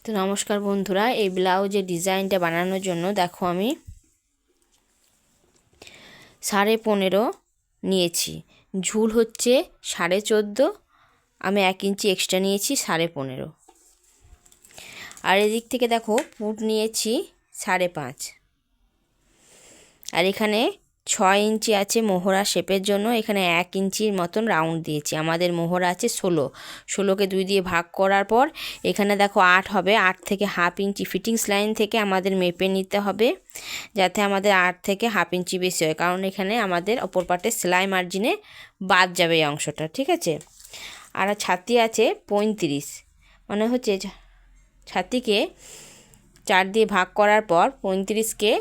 তো নমস্কার বন্ধুরা, এই ব্লাউজের ডিজাইনটা বানানোর জন্য দেখো আমি 15.5 নিয়েছি। ঝুল হচ্ছে 14.5, আমি 1 ইঞ্চি এক্সট্রা নিয়েছি 15.5। আর এদিক থেকে দেখো পুট নিয়েছি 5.5। আর এখানে 6 ইঞ্চি আছে মোহরা শেপের জন্য। এখানে 1 ইঞ্চির মতন রাউন্ড দিয়েছি। আমাদের মোহরা আছে 16কে 2 দিয়ে ভাগ করার পর এখানে দেখো 8 হবে। 8 থেকে হাফ ইঞ্চি ফিটিংস লাইন থেকে আমাদের মেপে নিতে হবে, যাতে আমাদের 8 থেকে হাফ ইঞ্চি বেশি হয়, কারণ এখানে আমাদের অপর পাটে সেলাই মার্জিনে বাদ যাবে এই অংশটা, ঠিক আছে। আর ছাতি আছে 35, মানে হচ্ছে ছাতিকে 4 দিয়ে ভাগ করার পর 35কে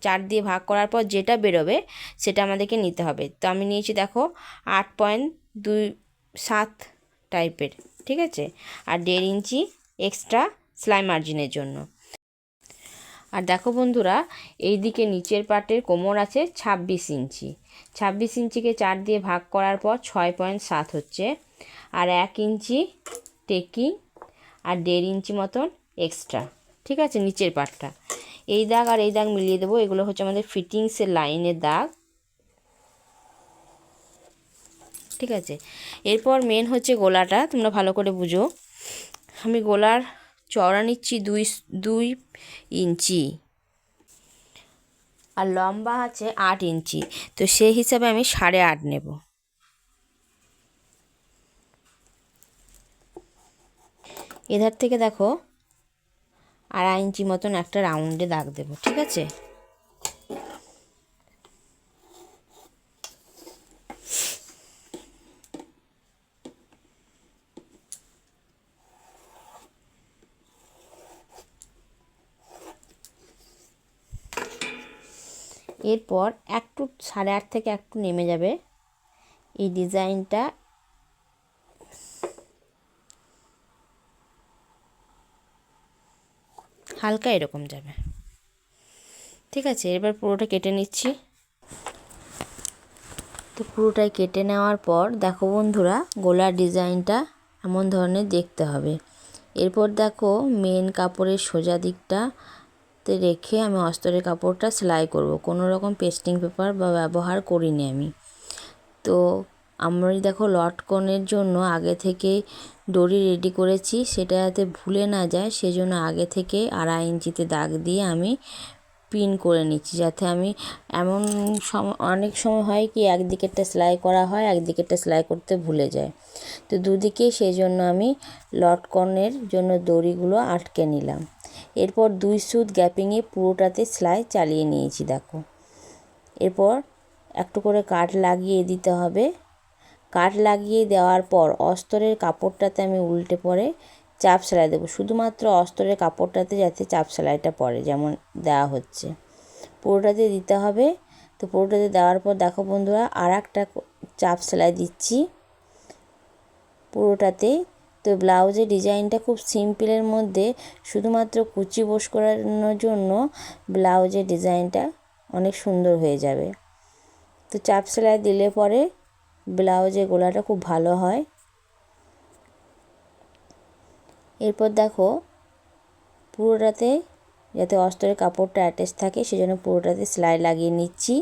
4 দিয়ে ভাগ করার পর যেটা বেরোবে সেটা আমাদেরকে নিতে হবে। তো আমি নিয়েছি দেখো 8.27 টাইপের, ঠিক আছে। আর 1.5 ইঞ্চি এক্সট্রা সেলাই মার্জিনের জন্য। আর দেখো বন্ধুরা, এই দিকে নিচের পাটের কোমর আছে 26 ইঞ্চি। 26 ইঞ্চিকে 4 দিয়ে ভাগ করার পর 6.7 হচ্ছে। আর 1 ইঞ্চি টেকিং আর 1.5 ইঞ্চি মতন এক্সট্রা, ঠিক আছে, নিচের পাটটা। এই দাগ আর এই দাগ মিলিয়ে দেবো। এগুলো হচ্ছে আমাদের ফিটিংসের লাইনের দাগ, ঠিক আছে। এরপর মেন হচ্ছে গলাটা, তোমরা ভালো করে বুঝো। আমি গলার চওড়া নিচ্ছি 2 ইঞ্চি আর লম্বা আছে 8 ইঞ্চি। তো সেই হিসাবে আমি 8.5 নেব। এধার থেকে দেখো 2.5 ইঞ্চি মতন একটা রাউন্ডে দাগ দেবো, ঠিক আছে। এরপর একটু 8.5 থেকে একটু নেমে যাবে এই ডিজাইনটা, হালকা এরকম যাবে, ঠিক আছে। এবার পুরোটা কেটে নিচ্ছি। তো পুরোটাই কেটে নেওয়ার পর দেখো বন্ধুরা, গলার ডিজাইনটা এমন ধরনের দেখতে হবে। এরপর দেখো মেন কাপড়ের সোজা দিকটাতে রেখে আমি অস্তরের কাপড়টা সেলাই করব। কোনো রকম পেস্টিং পেপার বা ব্যবহার করিনি আমি। তো আমরা দেখো লটকনের জন্য আগে থেকে দড়ি রেডি করেছি, সেটা যাতে ভুলে না যায় সেজন্য আগে থেকে 2.5 ইঞ্চিতে দাগ দিয়ে আমি পিন করে নিচ্ছি, যাতে আমি এমন অনেক সময় হয় কি একদিকেরটা সেলাই করা হয়, একদিকেরটা সেলাই করতে ভুলে যায়। তো দুদিকেই সেই জন্য আমি লটকনের জন্য দড়িগুলো আটকে নিলাম। এরপর 2 সুত গ্যাপিংয়ে পুরোটাতে সেলাই চালিয়ে নিয়েছি দেখো। এরপর একটু করে কাট লাগিয়ে দিতে হবে। কাট লাগিয়ে দেওয়ার পর অস্তরের কাপড়টাতে আমি উল্টে পরে চাপ সেলাই দেবো। শুধুমাত্র অস্তরের কাপড়টাতে যাতে চাপ সেলাইটা পড়ে, যেমন দেওয়া হচ্ছে পুরোটাতে দিতে হবে। তো পুরোটাতে দেওয়ার পর দেখো বন্ধুরা, আর একটা চাপ সেলাই দিচ্ছি পুরোটাতে। তো ব্লাউজের ডিজাইনটা খুব সিম্পলের মধ্যে, শুধুমাত্র কুচি বোস করানোর জন্য ব্লাউজের ডিজাইনটা অনেক সুন্দর হয়ে যাবে। তো চাপ সেলাই দিলে পরে ব্লাউজের গলাটা খুব ভালো হয়। এরপর দেখো পুরোটাতে যাতে অস্তরের কাপড়টা অ্যাটাচ থাকে সেজন্য পুরোটাতে সেলাই লাগিয়ে নিচ্ছি।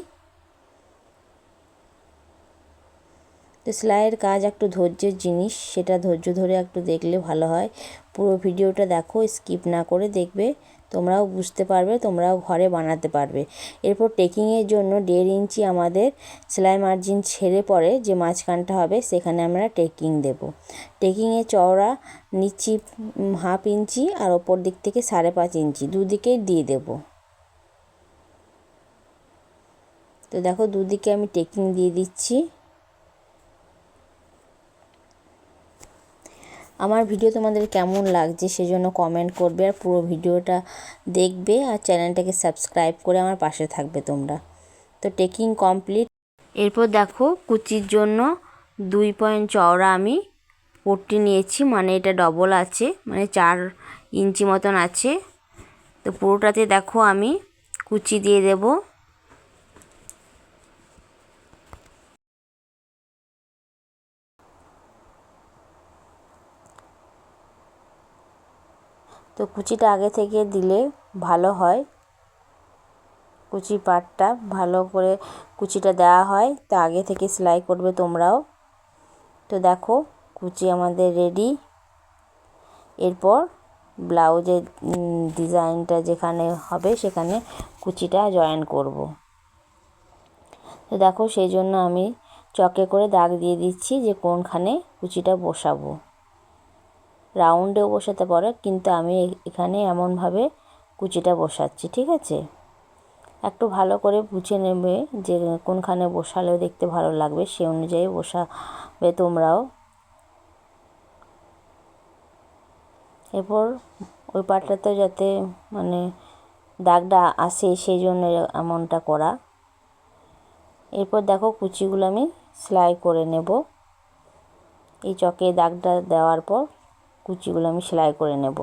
তো সেলাইয়ের কাজ একটু ধৈর্যের জিনিস, সেটা ধৈর্য ধরে একটু দেখলে ভালো হয়। পুরো ভিডিওটা দেখো, স্কিপ না করে দেখবে, তোমরাও বুঝতে পারবে, তোমরাও ঘরে বানাতে পারবে। এরপর টেকিংয়ের জন্য 1.5 ইঞ্চি আমাদের সেলাই মার্জিন ছেড়ে পরে যে মাঝখানটা হবে সেখানে আমরা টেকিং দেব। টেকিংয়ের চওড়া নিচ্ছি হাফ ইঞ্চি আর ওপর দিক থেকে 5.5 ইঞ্চি, দুদিকেই দিয়ে দেব। তো দেখো দুদিকে আমি টেকিং দিয়ে দিচ্ছি। আমার ভিডিও তোমাদের কেমন লাগছে সেজন্য কমেন্ট করবে, আর পুরো ভিডিওটা দেখবে, আর চ্যানেলটাকে সাবস্ক্রাইব করে আমার পাশে থাকবে তোমরা। তো টেকিং কমপ্লিট। এরপর দেখো কুচির জন্য 2 পয়েন্ট চওড়া আমি পট্টি নিয়েছি, মানে এটা ডবল আছে, মানে 4 ইঞ্চি মতন আছে। তো পুরোটাতে দেখো আমি কুচি দিয়ে দেবো। তো কুচিটা আগে থেকে দিলে ভালো হয়, কুচি পাটটা ভালো করে কুচিটা দেওয়া হয়, তো আগে থেকে সেলাই করবে তোমরাও। তো দেখো কুচি আমাদের রেডি। এরপর ব্লাউজের ডিজাইনটা যেখানে হবে সেখানে কুচিটা জয়েন করব। তো দেখো সেই জন্য আমি চকে করে দাগ দিয়ে দিচ্ছি যে কোনখানে কুচিটা বসাবো। রাউন্ডেও বসাতে পারো, কিন্তু আমি এখানে এমনভাবে কুচিটা বসাচ্ছি, ঠিক আছে। একটু ভালো করে বুঝে নেবে যে কোনখানে বসালে দেখতে ভালো লাগবে, সেই অনুযায়ী বসাবে তোমরাও। এরপর ওই পাটটাতে যাতে মানে দাগটা আসে সেই জন্য এমনটা করা। এরপর দেখো কুচিগুলো আমি সেলাই করে নেব। এই চকে দাগটা দেওয়ার পর কুচিগুলো আমি সেলাই করে নেব।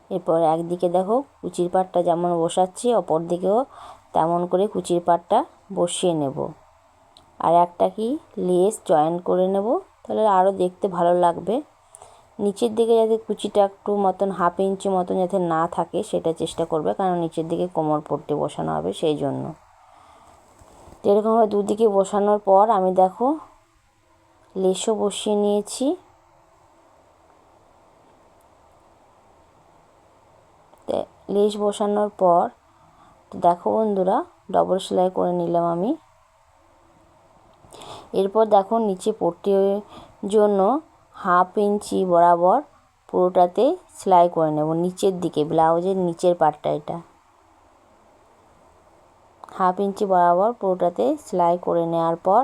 এরপর একদিকে দেখো কুচির পাটটা যেমন বসাচ্ছি, অপর দিকেও তেমন করে কুচির পাটটা বসিয়ে নেব। আর একটা কি লেস জয়েন করে নেব, তাহলে আরও দেখতে ভালো লাগবে। নিচের দিকে যাতে কুচিটা একটু মতন 1/2 ইঞ্চি মতন যাতে না থাকে সেটা চেষ্টা করবে, কারণ নিচের দিকে কোমর পট্টি বসানো হবে সেই জন্য। তো এরকমভাবে দুদিকে বসানোর পর আমি দেখো লেসও বসিয়ে নিয়েছি। লেস বসানোর পর দেখো বন্ধুরা ডবল সেলাই করে নিলাম আমি। এরপর দেখো নিচে পট্টির জন্য 1/2 ইঞ্চি বরাবর পুরোটাতে সেলাই করে নেব, নিচের দিকে ব্লাউজের নিচের পাটটা এটা 1/2 ইঞ্চি বরাবর পুরোটাতে সেলাই করে নেওয়ার পর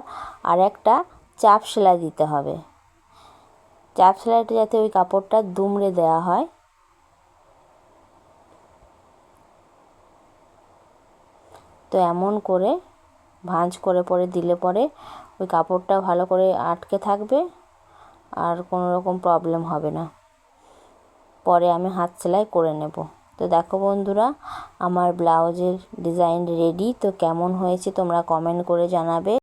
আর একটা চাপ সেলাই দিতে হবে। চাপ সেলাইটা যাতে ওই কাপড়টা দুমড়ে দেওয়া হয়। তো এমন করে ভাঁজ করে পরে দিলে পরে ওই কাপড়টা ভালো করে আটকে থাকবে, আর কোনো রকম প্রবলেম হবে না। পরে আমি হাত সেলাই করে নেব। তো দেখো বন্ধুরা আমার ব্লাউজের ডিজাইন রেডি। তো কেমন হয়েছে তোমরা কমেন্ট করে জানাবে।